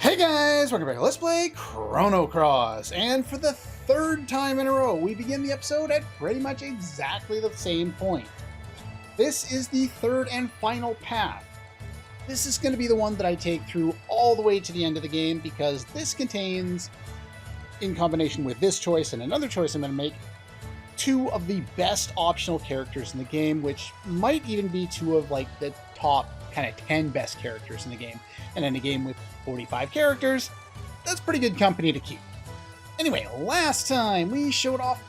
Hey guys, welcome back to Let's Play Chrono Cross, and for the third time in a row, we begin the episode at pretty much exactly the same point. This is the third and final path. This is going to be the one that I take through all the way to the end of the game, because this contains, in combination with this choice and another choice I'm going to make, two of the best optional characters in the game, which might even be two of like the top kind of 10 best characters in the game. And in a game with 45 characters, that's pretty good company to keep. Anyway, last time we showed off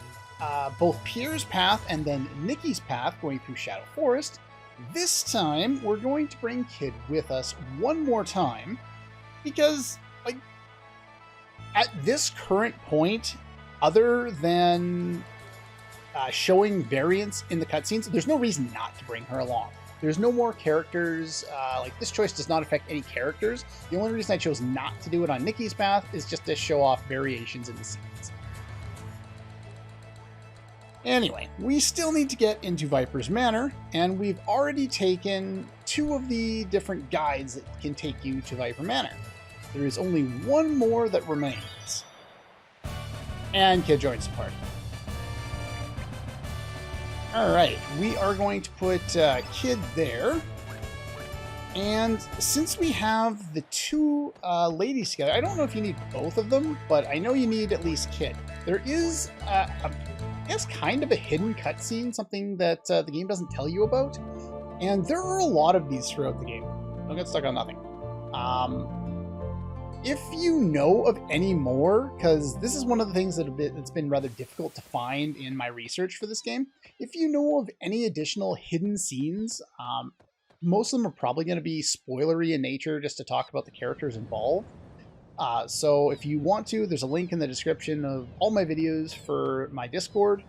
both Pierre's path and then Nikki's path going through Shadow Forest. This time, we're going to bring Kid with us one more time, because, like, at this current point, other than showing variance in the cutscenes, there's no reason not to bring her along. There's no more characters, like this choice does not affect any characters. The only reason I chose not to do it on Nikki's path is just to show off variations in the scenes. Anyway, we still need to get into Viper's Manor, and we've already taken two of the different guides that can take you to Viper Manor. There is only one more that remains. And Kid joins the party. Alright, we are going to put Kid there. And since we have the two ladies together, I don't know if you need both of them, but I know you need at least Kid. There is, I guess, kind of a hidden cutscene, something that the game doesn't tell you about. And there are a lot of these throughout the game. Don't get stuck on nothing. If you know of any more, because this is one of the things that's been rather difficult to find in my research for this game, if you know of any additional hidden scenes, most of them are probably going to be spoilery in nature just to talk about the characters involved. So if you want to, there's a link in the description of all my videos for my Discord,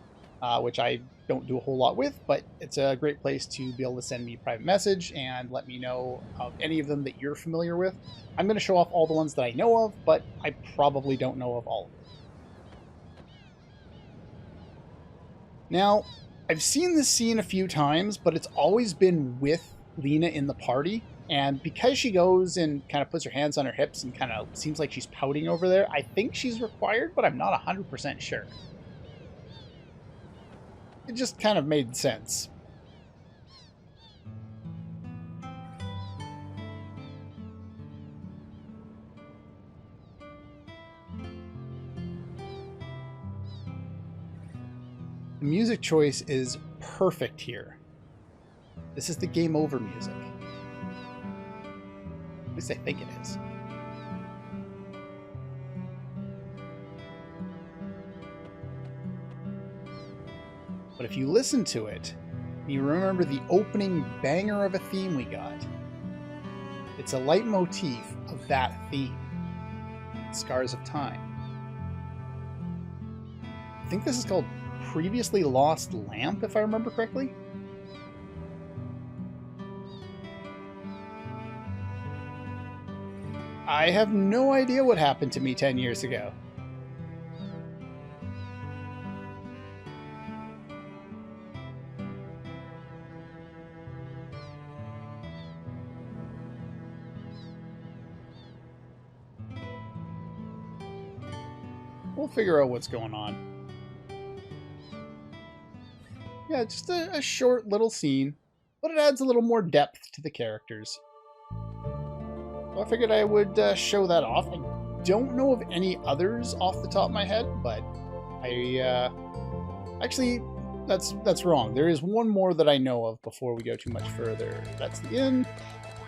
which I don't do a whole lot with, but it's a great place to be able to send me a private message and let me know of any of them that you're familiar with. I'm going to show off all the ones that I know of, but I probably don't know of all of them. Now, I've seen this scene a few times, but it's always been with Lena in the party, and because she goes and kind of puts her hands on her hips and kind of seems like she's pouting over there, I think she's required, but I'm not 100% sure. It just kind of made sense. The music choice is perfect here. This is the game over music. At least I think it is. But if you listen to it, you remember the opening banger of a theme we got. It's a leitmotif of that theme. Scars of Time. I think this is called Previously Lost Lamp, if I remember correctly. I have no idea what happened to me 10 years ago. We'll figure out what's going on. Yeah, just a short little scene, but it adds a little more depth to the characters. So I figured I would show that off. I don't know of any others off the top of my head, but actually, that's wrong. There is one more that I know of before we go too much further. That's the inn.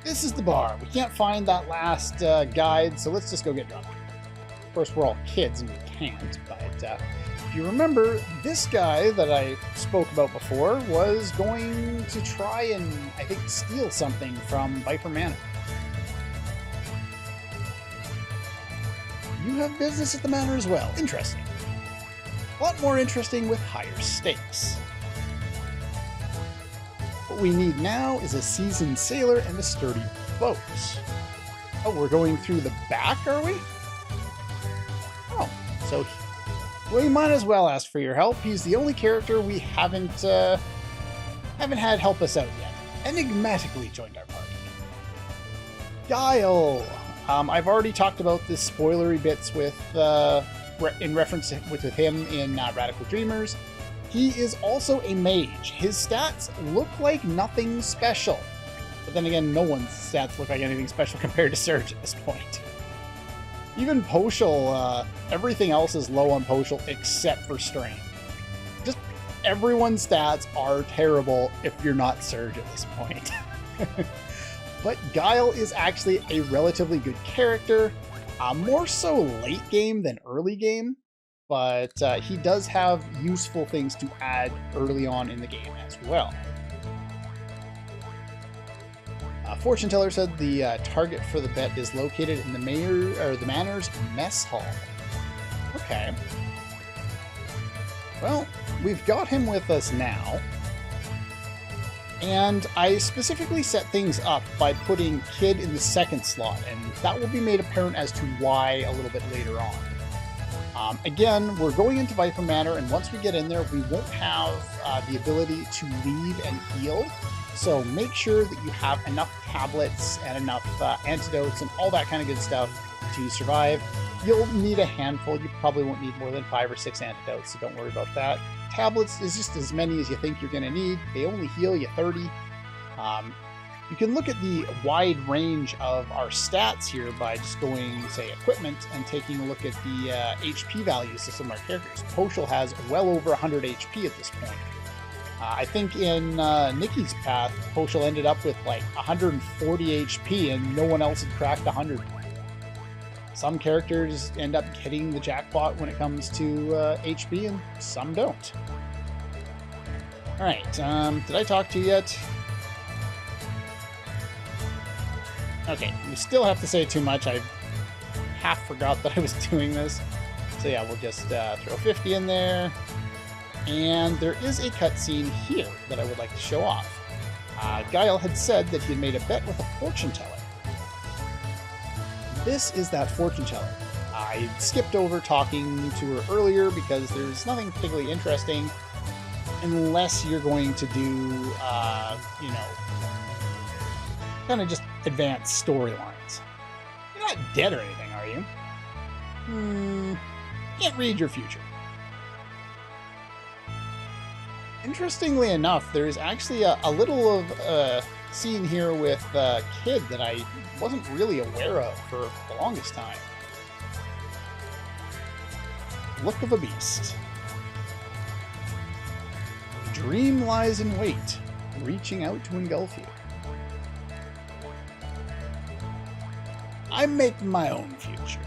This is the bar. We can't find that last guide, so let's just go get drunk. Of course, we're all kids and we can't, but if you remember, this guy that I spoke about before was going to try and, I think, steal something from Viper Manor. You have business at the manor as well. Interesting. A lot more interesting with higher stakes. What we need now is a seasoned sailor and a sturdy boat. Oh, we're going through the back, are we? Oh, so we might as well ask for your help. He's the only character we haven't had help us out yet. Enigmatically joined our party. Guile. I've already talked about the spoilery bits with in reference with him in Radical Dreamers. He is also a mage. His stats look like nothing special. But then again, no one's stats look like anything special compared to Surge at this point. Even Poshul, everything else is low on Poshul except for Strain. Just everyone's stats are terrible if you're not Surge at this point. But Guile is actually a relatively good character, more so late game than early game, but he does have useful things to add early on in the game as well. Fortune Teller said the target for the bet is located in the Manor's mess hall. Okay. Well, we've got him with us now. And I specifically set things up by putting Kid in the second slot, and that will be made apparent as to why a little bit later on. Again, we're going into Viper Manor, and once we get in there, we won't have the ability to leave and heal. So make sure that you have enough tablets and enough antidotes and all that kind of good stuff to survive. You'll need a handful. You probably won't need more than 5 or 6 antidotes, so don't worry about that. Tablets is just as many as you think you're going to need. They only heal you 30. You can look at the wide range of our stats here by just going, say, equipment and taking a look at the HP values of some of our characters. Poshul has well over 100 HP at this point. I think in Nikki's path, Poshul ended up with like 140 HP and no one else had cracked 100. Some characters end up hitting the jackpot when it comes to HP, and some don't. Alright, did I talk to you yet? Okay, we still have to say too much. I half forgot that I was doing this. So yeah, we'll just throw 50 in there. And there is a cutscene here that I would like to show off. Guile had said that he had made a bet with a fortune teller. This is that fortune teller. I skipped over talking to her earlier because there's nothing particularly interesting unless you're going to do, you know, kind of just advanced storylines. You're not dead or anything, are you? Can't read your future. Interestingly enough, there's actually a little of a scene here with Kid that I wasn't really aware of for the longest time. Look of a beast. Dream lies in wait, reaching out to engulf you. I make my own future.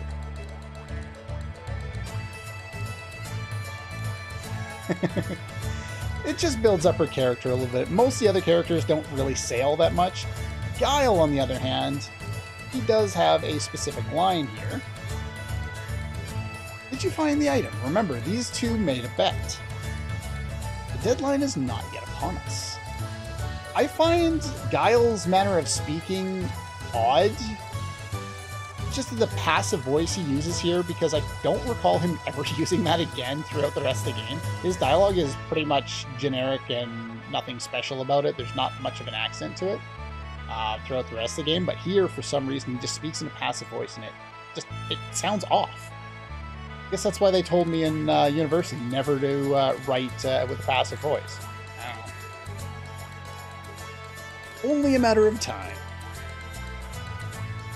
It just builds up her character a little bit. Most of the other characters don't really say all that much. Guile, on the other hand, he does have a specific line here. Did you find the item? Remember, these two made a bet. The deadline is not yet upon us. I find Guile's manner of speaking odd. Just the passive voice he uses here, because I don't recall him ever using that again throughout the rest of the game. His dialogue is pretty much generic and nothing special about it. There's not much of an accent to it throughout the rest of the game, but here, for some reason, he just speaks in a passive voice, and it sounds off. I guess that's why they told me in university never to write with a passive voice. I don't know. Only a matter of time.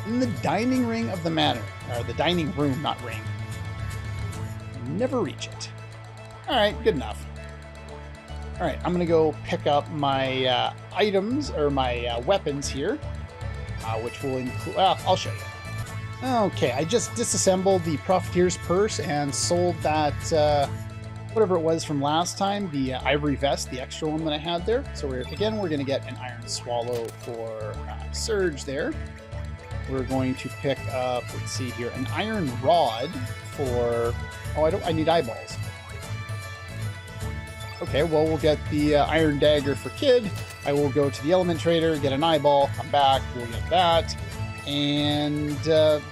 In the dining ring of the manor, or the dining room, not ring. Never reach it. Alright, good enough. Alright, I'm gonna go pick up my items, or my weapons here, which will include, well, I'll show you. Okay, I just disassembled the Profiteer's Purse and sold that, whatever it was from last time, the Ivory Vest, the extra one that I had there. So we're gonna get an Iron Swallow for Surge there. We're going to pick up, let's see here, an Iron Rod for, I need eyeballs. Okay, well, we'll get the Iron Dagger for Kid. I will go to the Element Trader, get an eyeball, come back, we'll get that. And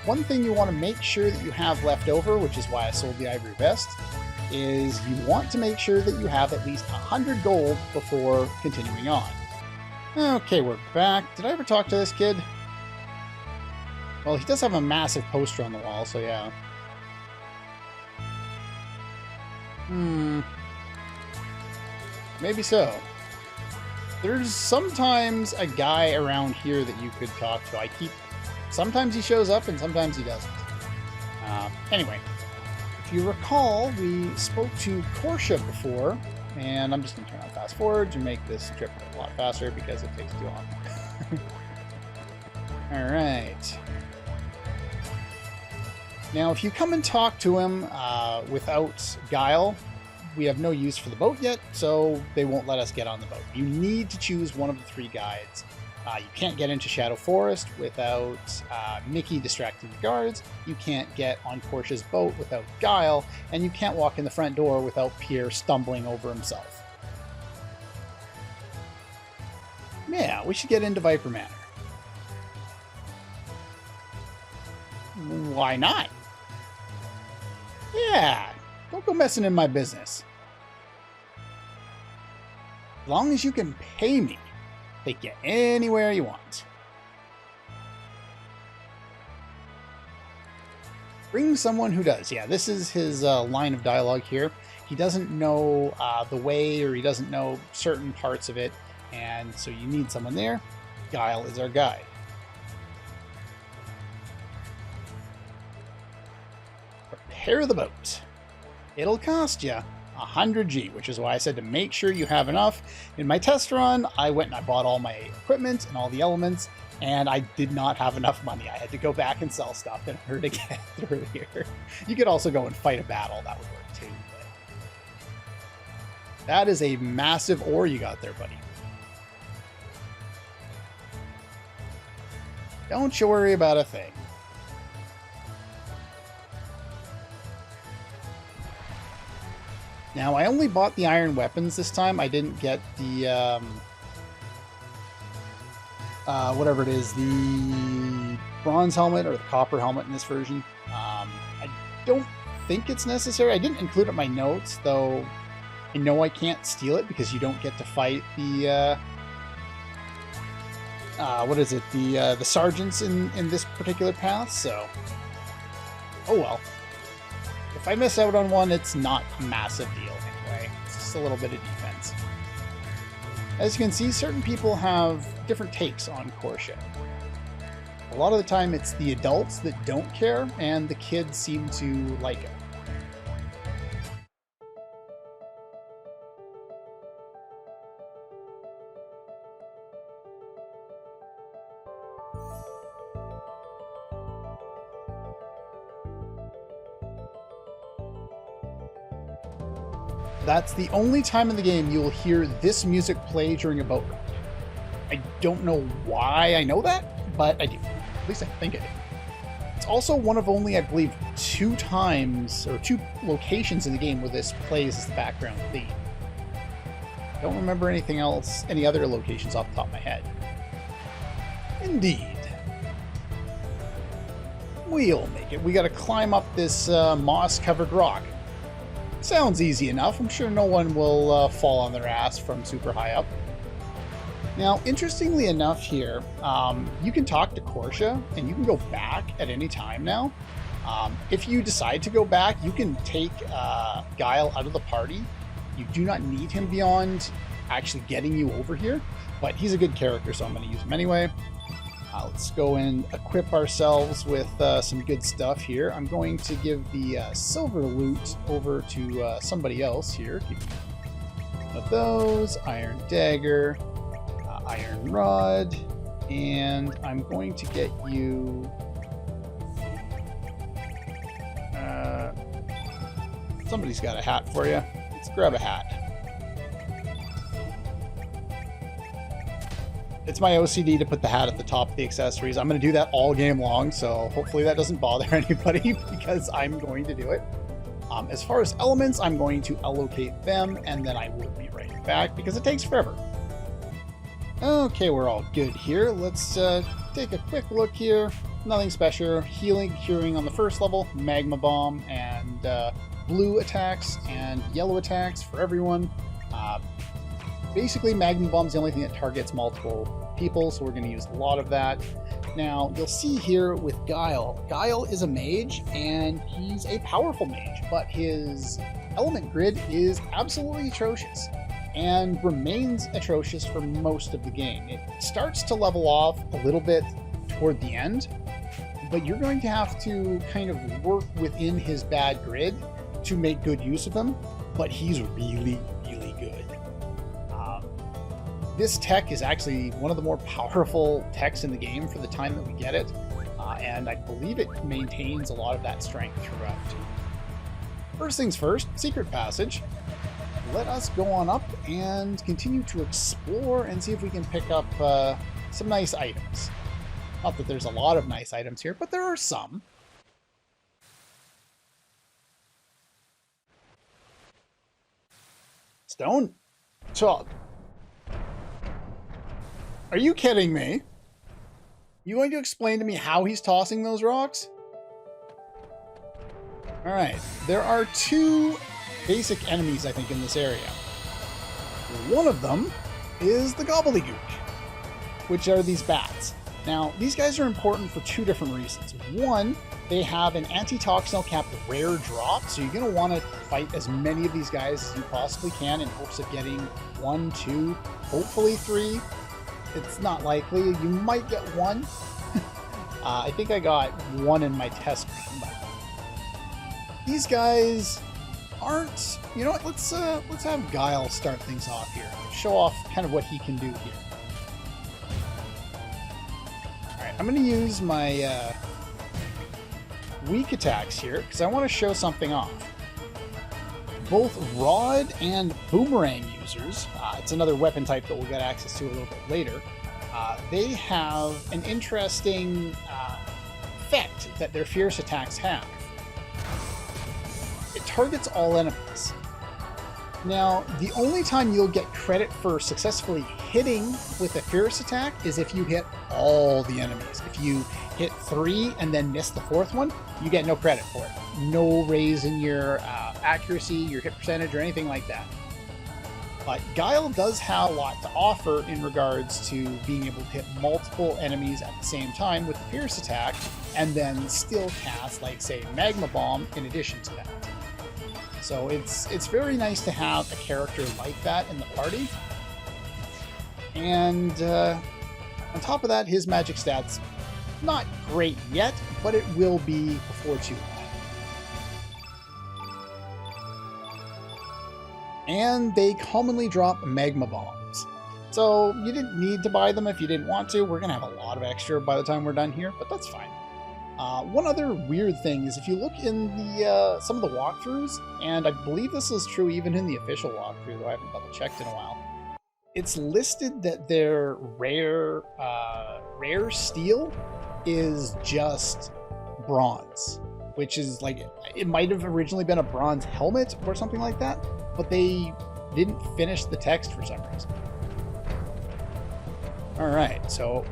one thing you want to make sure that you have left over, which is why I sold the Ivory Vest, is you want to make sure that you have at least 100 gold before continuing on. Okay, we're back. Did I ever talk to this kid? Well, he does have a massive poster on the wall, so yeah. Maybe so. There's sometimes a guy around here that you could talk to. Sometimes he shows up and sometimes he doesn't. Anyway, if you recall, we spoke to Portia before, and I'm just going to turn on fast forward to make this trip a lot faster because it takes too long. Alright. Now, if you come and talk to him without Guile, we have no use for the boat yet, so they won't let us get on the boat. You need to choose one of the 3 guides. You can't get into Shadow Forest without Mickey distracting the guards, you can't get on Portia's boat without Guile, and you can't walk in the front door without Pierre stumbling over himself. Yeah, we should get into Viper Manor. Why not? Yeah, don't go messing in my business. As long as you can pay me, take you anywhere you want. Bring someone who does. Yeah, this is his line of dialogue here. He doesn't know the way, or he doesn't know certain parts of it, and so you need someone there. Guile is our guide. Prepare the boat. It'll cost you 100G, which is why I said to make sure you have enough. In my test run, I went and I bought all my equipment and all the elements, and I did not have enough money. I had to go back and sell stuff in order to get through here. You could also go and fight a battle. That would work too. But that is a massive ore you got there, buddy. Don't you worry about a thing. Now, I only bought the iron weapons this time. I didn't get the, whatever it is, the bronze helmet or the copper helmet in this version. I don't think it's necessary. I didn't include it in my notes, though I know I can't steal it because you don't get to fight the, what is it, the sergeants in this particular path, so, oh well. If I miss out on one, it's not a massive deal anyway. It's just a little bit of defense. As you can see, certain people have different takes on Portia. A lot of the time it's the adults that don't care, and the kids seem to like it. That's the only time in the game you will hear this music play during a boat ride. I don't know why I know that, but I do. At least I think I do. It's also one of only, I believe, 2 times, or 2 locations in the game where this plays as the background theme. I don't remember anything else, any other locations off the top of my head. Indeed. We'll make it. We gotta climb up this moss-covered rock. Sounds easy enough. I'm sure no one will fall on their ass from super high up. Now, interestingly enough here, you can talk to Portia, and you can go back at any time now. If you decide to go back, you can take Guile out of the party. You do not need him beyond actually getting you over here, but he's a good character, so I'm going to use him anyway. Let's go and equip ourselves with some good stuff here. I'm going to give the silver loot over to somebody else here. One of those, iron dagger, iron rod, and I'm going to get you... somebody's got a hat for you. Let's grab a hat. It's my OCD to put the hat at the top of the accessories. I'm going to do that all game long, so hopefully that doesn't bother anybody because I'm going to do it. As far as elements, I'm going to allocate them, and then I will be right back because it takes forever. Okay, we're all good here. Let's take a quick look here. Nothing special. Healing, curing on the first level, magma bomb, and blue attacks and yellow attacks for everyone. Basically, Magma Bomb's the only thing that targets multiple people, so we're going to use a lot of that. Now, you'll see here with Guile. Guile is a mage, and he's a powerful mage, but his element grid is absolutely atrocious, and remains atrocious for most of the game. It starts to level off a little bit toward the end, but you're going to have to kind of work within his bad grid to make good use of him, but he's really, really good. This tech is actually one of the more powerful techs in the game for the time that we get it, and I believe it maintains a lot of that strength throughout. First things first, secret passage. Let us go on up and continue to explore and see if we can pick up some nice items. Not that there's a lot of nice items here, but there are some. Stone chalk. Are you kidding me? You going to explain to me how he's tossing those rocks? Alright, there are two basic enemies, I think, in this area. One of them is the gobbledygook, which are these bats. Now, these guys are important for two different reasons. One, they have an antitoxinal capped rare drop, so you're going to want to fight as many of these guys as you possibly can in hopes of getting 1, 2, hopefully 3. It's not likely. You might get 1. I think I got 1 in my test run. But these guys aren't... You know what? Let's have Guile start things off here. Show off kind of what he can do here. Alright, I'm going to use my weak attacks here because I want to show something off. Both Rod and Boomerang users, it's another weapon type that we'll get access to a little bit later, they have an interesting effect that their fierce attacks have. It targets all enemies. Now, the only time you'll get credit for successfully hitting with a fierce attack is if you hit all the enemies. If you hit 3 and then miss the 4th one, you get no credit for it. No raise in your accuracy, your hit percentage, or anything like that. But Guile does have a lot to offer in regards to being able to hit multiple enemies at the same time with the fierce attack, and then still cast, like, say, Magma Bomb in addition to that. So it's very nice to have a character like that in the party. And on top of that, his magic stats, not great yet, but it will be before too long. And they commonly drop magma bombs. So you didn't need to buy them if you didn't want to. We're going to have a lot of extra by the time we're done here, but that's fine. One other weird thing is if you look in the some of the walkthroughs, and I believe this is true even in the official walkthrough, though I haven't double checked in a while, it's listed that their rare steel is just bronze, which is like, it might have originally been a bronze helmet or something like that, but they didn't finish the text for some reason. Alright, so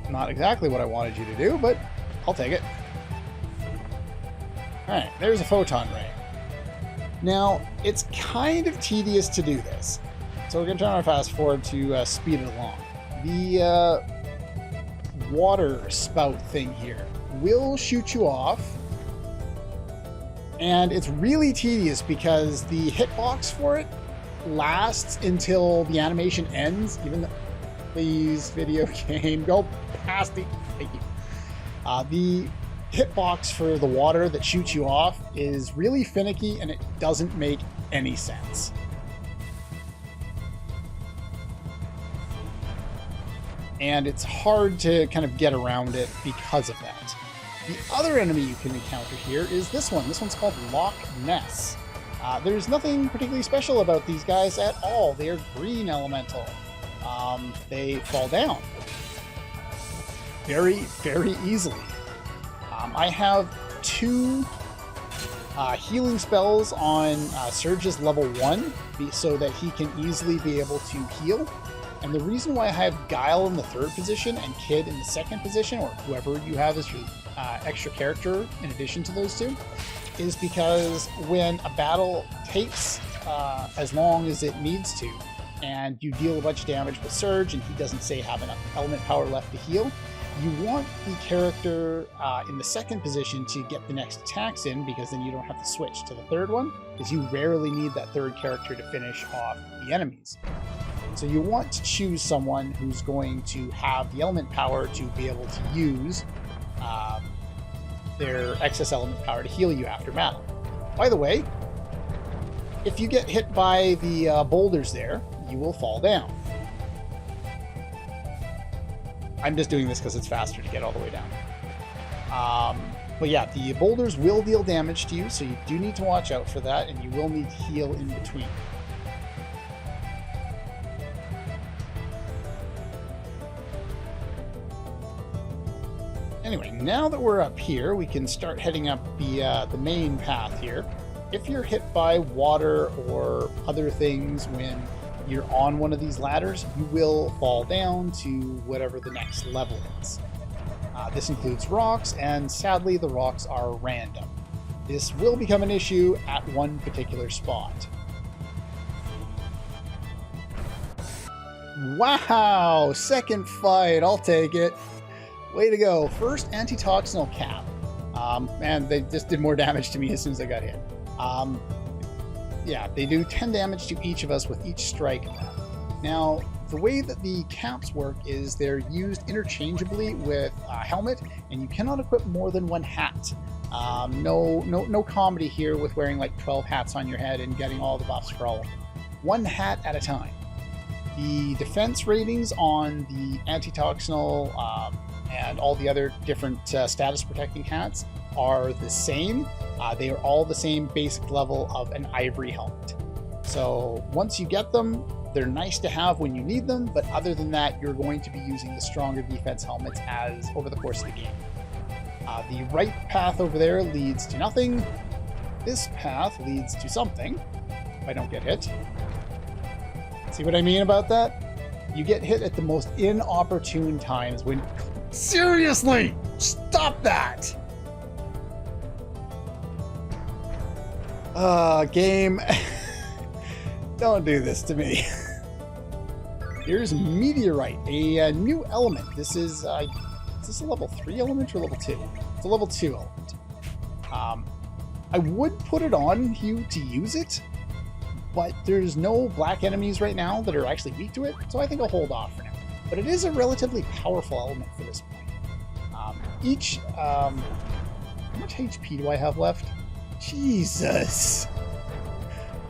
not exactly what I wanted you to do, but I'll take it. Alright, there's a photon ray. Now, it's kind of tedious to do this, so we're going to turn our fast forward to speed it along. The water spout thing here will shoot you off, and it's really tedious because the hitbox for it lasts until the animation ends, even though... Please, video game, go past the... Thank you. The hitbox for the water that shoots you off is really finicky, and it doesn't make any sense. And it's hard to kind of get around it because of that. The other enemy you can encounter here is this one. This one's called Loch Ness. There's nothing particularly special about these guys at all. They are green elemental. They fall down very, very easily. I have 2 healing spells on Surge's level 1 so that he can easily be able to heal. And the reason why I have Guile in the 3rd position and Kid in the 2nd position, or whoever you have as your extra character in addition to those 2, is because when a battle takes as long as it needs to, and you deal a bunch of damage with Surge, and he doesn't, say, have enough element power left to heal, You want the character in the second position to get the next attacks in, because then you don't have to switch to the third one, because you rarely need that third character to finish off the enemies. So you want to choose someone who's going to have the element power to be able to use their excess element power to heal you after battle. By the way, if you get hit by the boulders there, you will fall down. I'm just doing this because it's faster to get all the way down. But yeah, the boulders will deal damage to you, so you do need to watch out for that, and you will need to heal in between. Anyway, now that we're up here, we can start heading up the main path here. If you're hit by water or other things when you're on one of these ladders, you will fall down to whatever the next level is. This includes rocks, and sadly the rocks are random. This will become an issue at one particular spot. Wow! Second fight, I'll take it. Way to go. First, antitoxinal cap. And they just did more damage to me as soon as I got hit. Yeah, they do 10 damage to each of us with each strike. Now, the way that the caps work is they're used interchangeably with a helmet, and you cannot equip more than one hat. No comedy here with wearing like 12 hats on your head and getting all the buffs for all of them. One hat at a time. The defense ratings on the antitoxinal and all the other different status protecting hats are the same. They are all the same basic level of an ivory helmet. So once you get them, they're nice to have when you need them, but other than that, you're going to be using the stronger defense helmets as over the course of the game. The right path over there leads to nothing. This path leads to something, if I don't get hit. See what I mean about that? You get hit at the most inopportune times when... Seriously! Stop that! Game. Don't do this to me. Here's Meteorite, a new element. This is this a level 3 element or level 2? It's a level 2 element. I would put it on you to use it, but there's no black enemies right now that are actually weak to it, so I think I'll hold off for now. But it is a relatively powerful element for this point. How much HP do I have left? Jesus!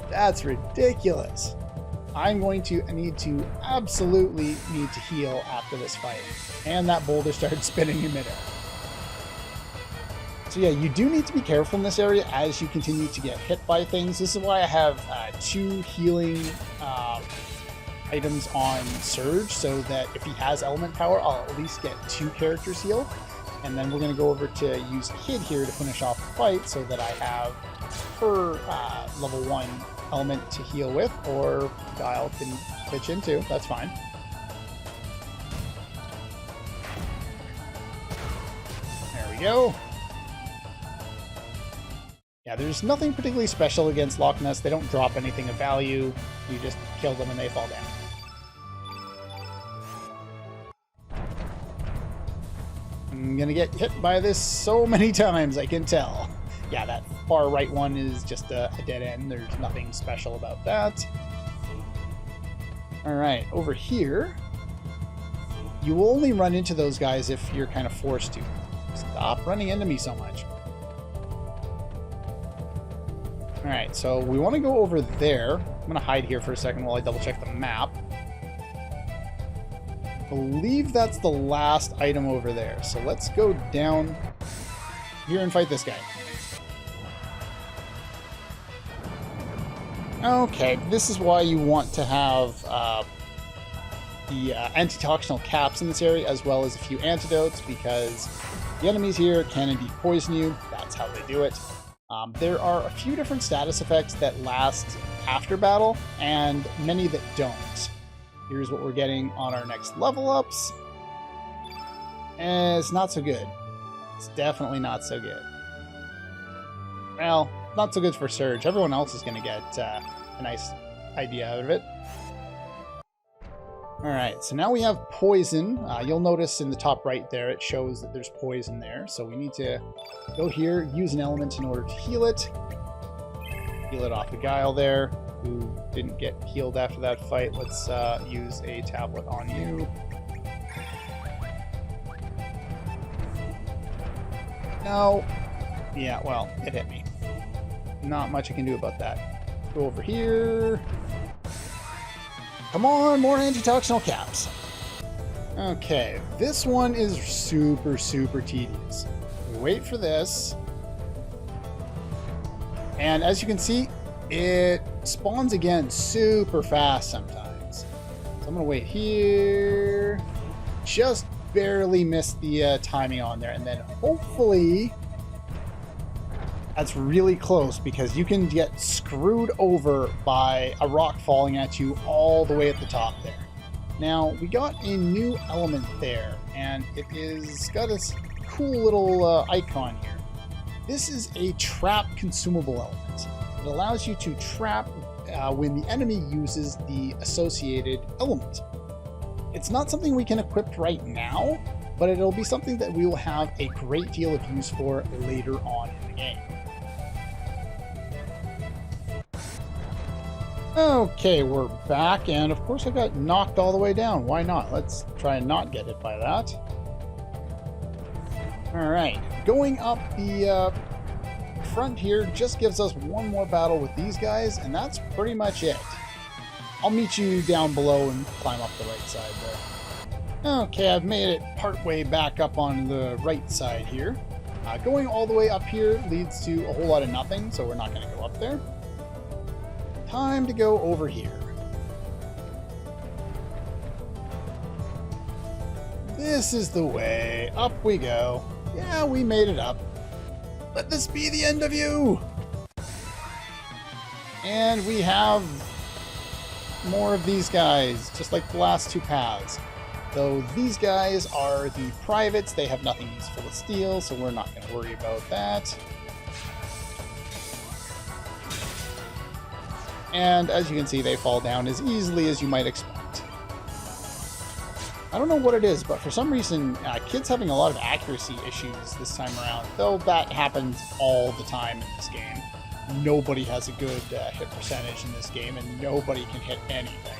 That's ridiculous. I'm going to absolutely need to heal after this fight. And that boulder started spinning in midair. So yeah, you do need to be careful in this area as you continue to get hit by things. This is why I have 2 healing items on Surge, so that if he has element power, I'll at least get 2 characters healed. And then we're going to go over to use Kid here to finish off the fight, so that I have her level 1 element to heal with, or Guile can pitch into. That's fine. There we go. Yeah, there's nothing particularly special against Loch Ness. They don't drop anything of value. You just kill them and they fall down. I'm gonna get hit by this so many times, I can tell. Yeah, that far right one is just a dead end. There's nothing special about that. Alright, over here, you will only run into those guys if you're kind of forced to. Stop running into me so much. Alright, so we want to go over there. I'm going to hide here for a second while I double check the map. I believe that's the last item over there. So let's go down here and fight this guy. Okay, this is why you want to have the antitoxinal caps in this area, as well as a few antidotes, because the enemies here can indeed poison you. That's how they do it. There are a few different status effects that last after battle, and many that don't. Here's what we're getting on our next level ups. And it's not so good. It's definitely not so good. Well, not so good for Surge. Everyone else is going to get a nice idea out of it. Alright, so now we have poison. You'll notice in the top right there, it shows that there's poison there. So we need to go here, use an element in order to heal it. Heal it off the Guile there, who didn't get healed after that fight. Let's use a tablet on you. No. Yeah, well, it hit me. Not much I can do about that. Go over here. Come on, more antitoxinal caps. Okay, this one is super, super tedious. We wait for this. And as you can see, it spawns again super fast sometimes. So I'm gonna wait here. Just barely missed the timing on there. And then hopefully, that's really close because you can get screwed over by a rock falling at you all the way at the top there. Now, we got a new element there, and it is got this cool little icon here. This is a trap consumable element. It allows you to trap when the enemy uses the associated element. It's not something we can equip right now, but it'll be something that we will have a great deal of use for later on in the game. Okay, we're back, and of course I got knocked all the way down. Why not? Let's try and not get hit by that. Alright, going up the front here just gives us one more battle with these guys, and that's pretty much it. I'll meet you down below and climb up the right side there. Okay, I've made it partway back up on the right side here. Going all the way up here leads to a whole lot of nothing, so we're not going to go up there. Time to go over here. This is the way. Up we go. Yeah, we made it up. Let this be the end of you! And we have more of these guys, just like the last two paths. Though these guys are the privates, they have nothing useful to steal, so we're not going to worry about that. And as you can see, they fall down as easily as you might expect. I don't know what it is, but for some reason, kids having a lot of accuracy issues this time around, though that happens all the time in this game. Nobody has a good hit percentage in this game, and nobody can hit anything.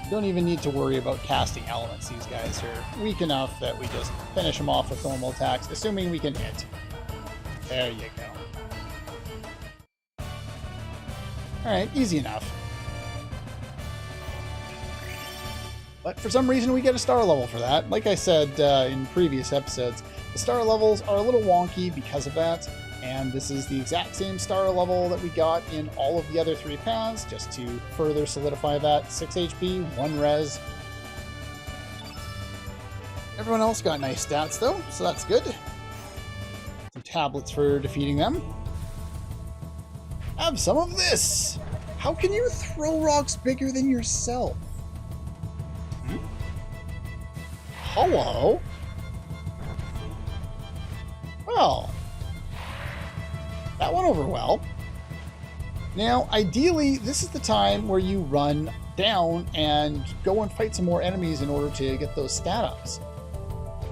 You don't even need to worry about casting elements. These guys are weak enough that we just finish them off with normal attacks, assuming we can hit. There you go. Alright, easy enough. But for some reason we get a star level for that. Like I said in previous episodes, the star levels are a little wonky because of that, and this is the exact same star level that we got in all of the other three paths, just to further solidify that. 6 HP, 1 res. Everyone else got nice stats though, so that's good. Some tablets for defeating them. Have some of this! How can you throw rocks bigger than yourself? Hello? Well, that went over well. Now, ideally, this is the time where you run down and go and fight some more enemies in order to get those stat ups.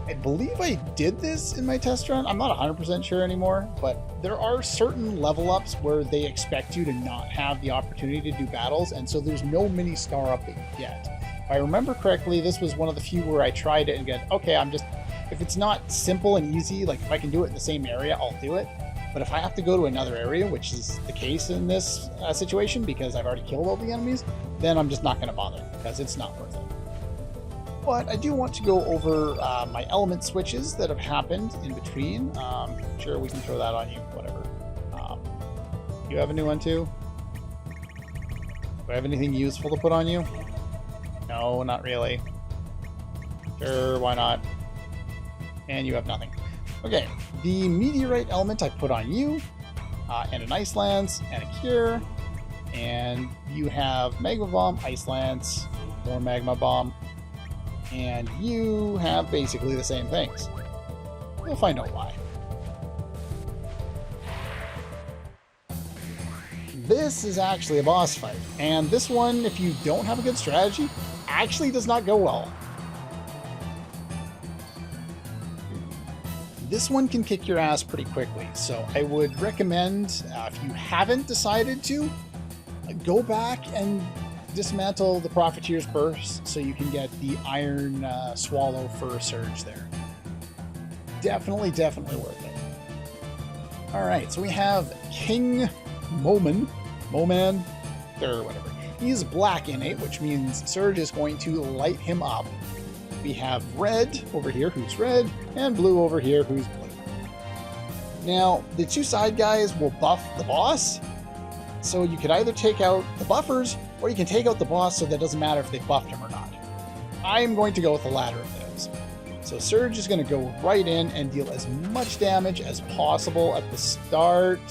I believe I did this in my test run. I'm not 100% sure anymore, but there are certain level ups where they expect you to not have the opportunity to do battles, and so there's no mini star up that you get. If I remember correctly, this was one of the few where I tried it and get, okay, if it's not simple and easy, like if I can do it in the same area, I'll do it. But if I have to go to another area, which is the case in this situation, because I've already killed all the enemies, then I'm just not going to bother, because it's not worth it. But I do want to go over my element switches that have happened in between. Sure, we can throw that on you, whatever. You have a new one too? Do I have anything useful to put on you? No, not really. Sure, why not? And you have nothing. Okay, the meteorite element I put on you, and an ice lance, and a cure, and you have magma bomb, ice lance, more magma bomb, and you have basically the same things. We'll find out why. This is actually a boss fight, and this one, if you don't have a good strategy, actually does not go well. This one can kick your ass pretty quickly, so I would recommend, if you haven't decided to, go back and dismantle the Profiteer's Burst so you can get the Iron Swallow for a Surge there. Definitely worth it. Alright, so we have King Moman, or whatever. He's black innate, which means Surge is going to light him up. We have red over here, who's red, and blue over here, who's blue. Now, the two side guys will buff the boss, so you could either take out the buffers, or you can take out the boss so that it doesn't matter if they buffed him or not. I am going to go with the latter of those. So Surge is going to go right in and deal as much damage as possible at the start.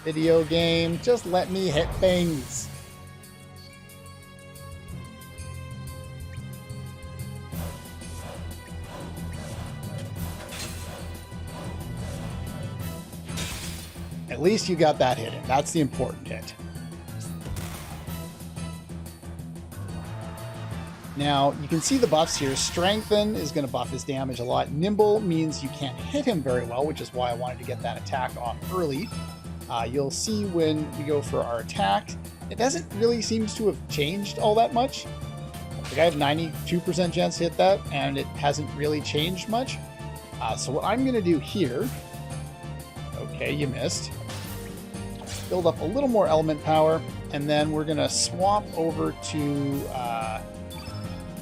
Video game, just let me hit things. At least you got that hit in. That's the important hit. Now, you can see the buffs here. Strengthen is going to buff his damage a lot. Nimble means you can't hit him very well, which is why I wanted to get that attack off early. You'll see when we go for our attack, it doesn't really seem to have changed all that much. Like I have 92% chance to hit that, and it hasn't really changed much. So what I'm going to do here... Okay, you missed. Build up a little more element power, and then we're going to swap over to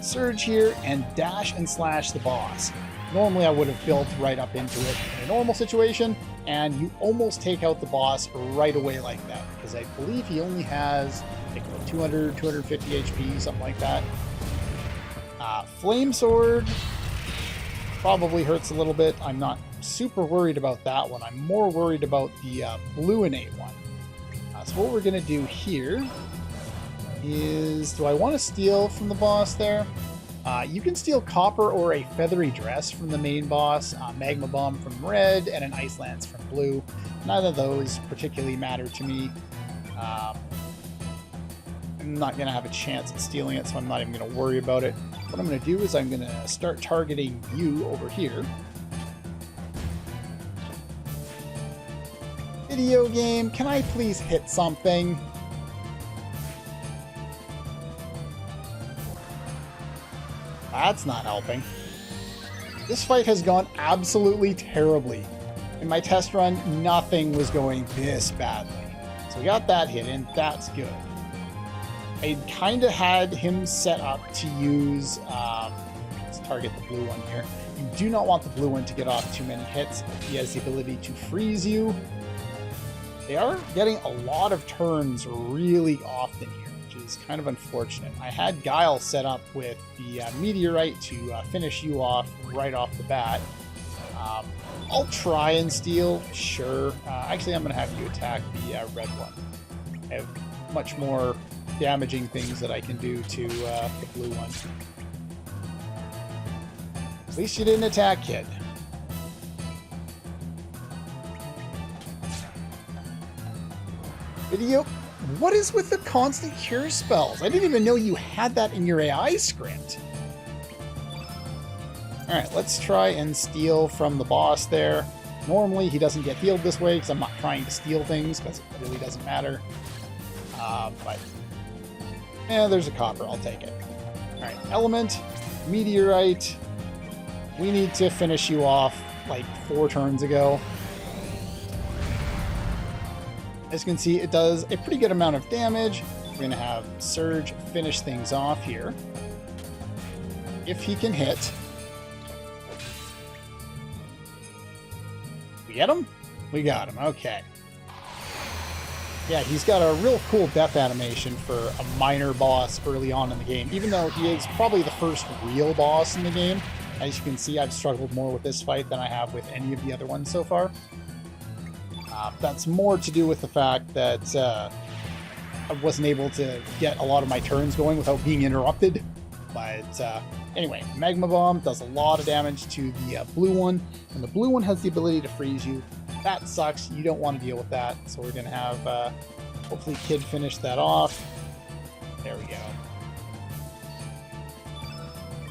Surge here and dash and slash the boss. Normally I would have built right up into it in a normal situation, and you almost take out the boss right away like that, because I believe he only has like 200, 250 HP, something like that. Flame Sword probably hurts a little bit. I'm not super worried about that one. I'm more worried about the blue innate one. So what we're going to do here is, do I want to steal from the boss there? You can steal copper or a feathery dress from the main boss, magma bomb from red, and an ice lance from blue. None of those particularly matter to me. I'm not going to have a chance at stealing it, so I'm not even going to worry about it. What I'm going to do is I'm going to start targeting you over here. Video game, can I please hit something? That's not helping. This fight has gone absolutely terribly. In my test run, nothing was going this badly. So we got that hit in, that's good. I kind of had him set up to use, let's target the blue one here. You do not want the blue one to get off too many hits. He has the ability to freeze you. They are getting a lot of turns really often here, which is kind of unfortunate. I had Guile set up with the meteorite to finish you off right off the bat. I'll try and steal, sure. Actually, I'm going to have you attack the red one. I have much more damaging things that I can do to the blue one. At least you didn't attack, kid. Video, what is with the constant cure spells? I didn't even know you had that in your AI script. Alright, let's try and steal from the boss there. Normally he doesn't get healed this way because I'm not trying to steal things because it really doesn't matter. But yeah, there's a copper, I'll take it. Alright, element, meteorite. We need to finish you off like 4 turns ago. As you can see, it does a pretty good amount of damage. We're going to have Surge finish things off here. If he can hit. We get him? We got him, okay. Yeah, he's got a real cool death animation for a minor boss early on in the game, even though he is probably the first real boss in the game. As you can see, I've struggled more with this fight than I have with any of the other ones so far. That's more to do with the fact that I wasn't able to get a lot of my turns going without being interrupted. But anyway, Magma Bomb does a lot of damage to the blue one, and the blue one has the ability to freeze you. That sucks. You don't want to deal with that. So we're going to have, hopefully, Kid finish that off. There we go.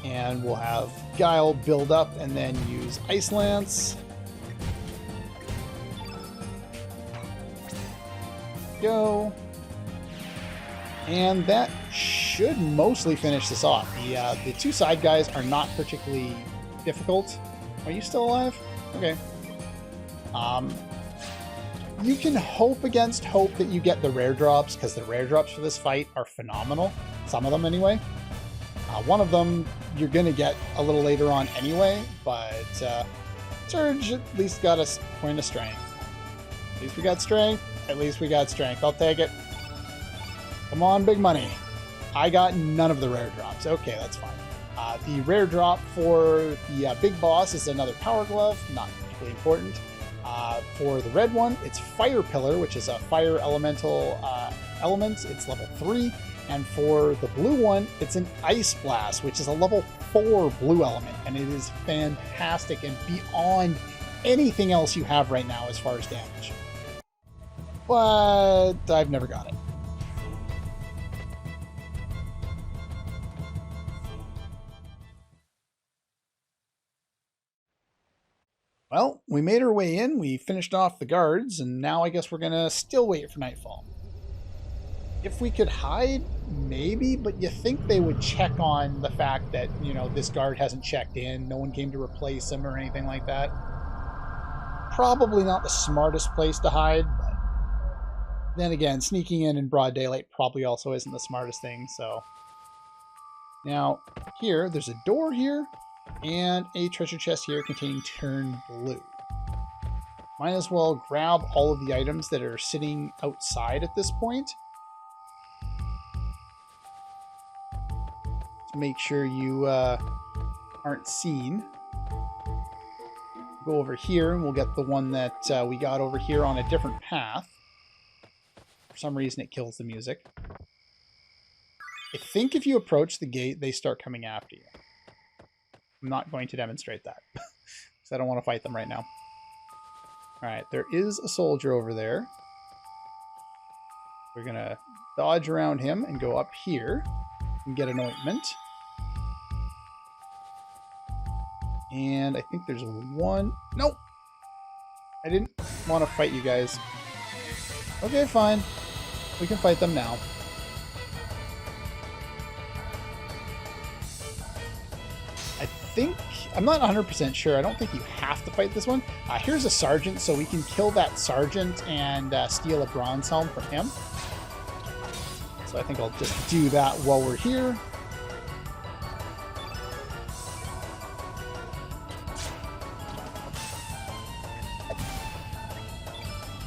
And we'll have Guile build up and then use Ice Lance. Go. And that should mostly finish this off. The two side guys are not particularly difficult. Are you still alive? Okay. You can hope against hope that you get the rare drops, because the rare drops for this fight are phenomenal. Some of them anyway. One of them you're going to get a little later on anyway, but Surge at least got a point of strength. At least we got strength. At least we got strength. I'll take it. Come on, big money. I got none of the rare drops. Okay, that's fine. The rare drop for the big boss is another power glove. Not particularly important. For the red one, it's Fire Pillar, which is a fire elemental element. It's level 3. And for the blue one, it's an Ice Blast, which is a level 4 blue element. And it is fantastic and beyond anything else you have right now as far as damage. But I've never got it. Well, we made our way in, we finished off the guards, and now I guess we're gonna still wait for nightfall. If we could hide, maybe, but you think they would check on the fact that, you know, this guard hasn't checked in, no one came to replace him or anything like that. Probably not the smartest place to hide, but then again, sneaking in broad daylight probably also isn't the smartest thing, so. Now, here, there's a door here, and a treasure chest here containing Turn Blue. Might as well grab all of the items that are sitting outside at this point. To make sure you aren't seen. Go over here and we'll get the one that we got over here on a different path. For some reason it kills the music. I think if you approach the gate, they start coming after you. I'm not going to demonstrate that, because I don't want to fight them right now. Alright, there is a soldier over there. We're going to dodge around him and go up here and get an ointment. And I think there's one... Nope! I didn't want to fight you guys. Okay, fine. We can fight them now. I'm not 100% sure. I don't think you have to fight this one. Here's a sergeant, so we can kill that sergeant and steal a bronze helm from him. So I think I'll just do that while we're here.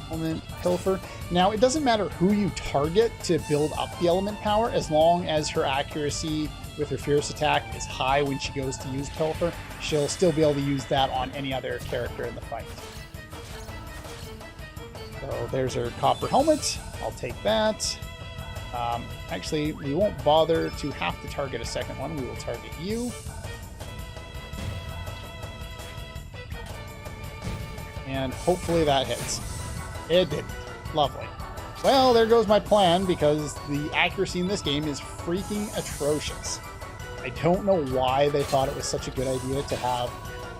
Element Pilfer. Now, it doesn't matter who you target to build up the element power, as long as her accuracy with her fierce attack is high when she goes to use Pilfer. She'll still be able to use that on any other character in the fight. So there's her copper helmet. I'll take that. Actually, we won't bother to have to target a second one. We will target you. And hopefully that hits. It didn't. Lovely. Well, there goes my plan, because the accuracy in this game is freaking atrocious. I don't know why they thought it was such a good idea to have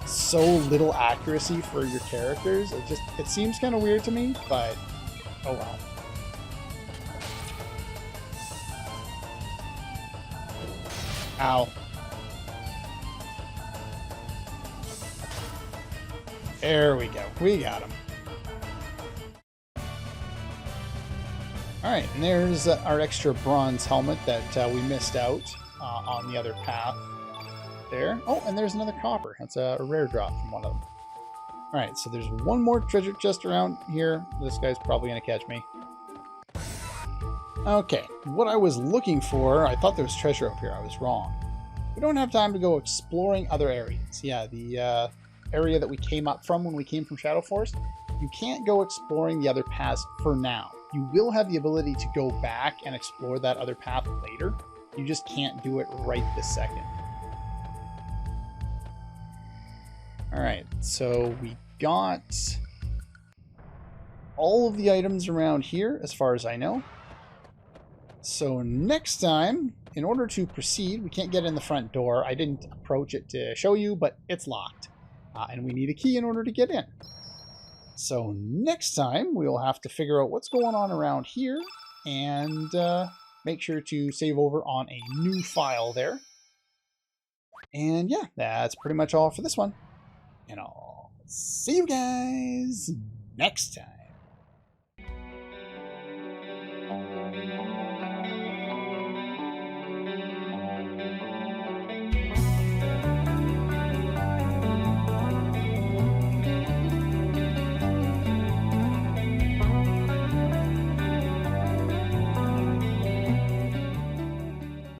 so little accuracy for your characters. It seems kind of weird to me, but oh well. Ow. There we go. We got him. Alright, and there's our extra bronze helmet that we missed out on the other path there. Oh, and there's another copper. That's a rare drop from one of them. Alright, so there's one more treasure chest around here. This guy's probably going to catch me. Okay, what I was looking for, I thought there was treasure up here. I was wrong. We don't have time to go exploring other areas. Yeah, the area that we came up from when we came from Shadow Forest, you can't go exploring the other paths for now. You will have the ability to go back and explore that other path later. You just can't do it right this second. Alright, so we got all of the items around here, as far as I know. So next time in order to proceed, we can't get in the front door. I didn't approach it to show you, but it's locked. And we need a key in order to get in. So next time, we'll have to figure out what's going on around here and make sure to save over on a new file there. And yeah, that's pretty much all for this one. And I'll see you guys next time.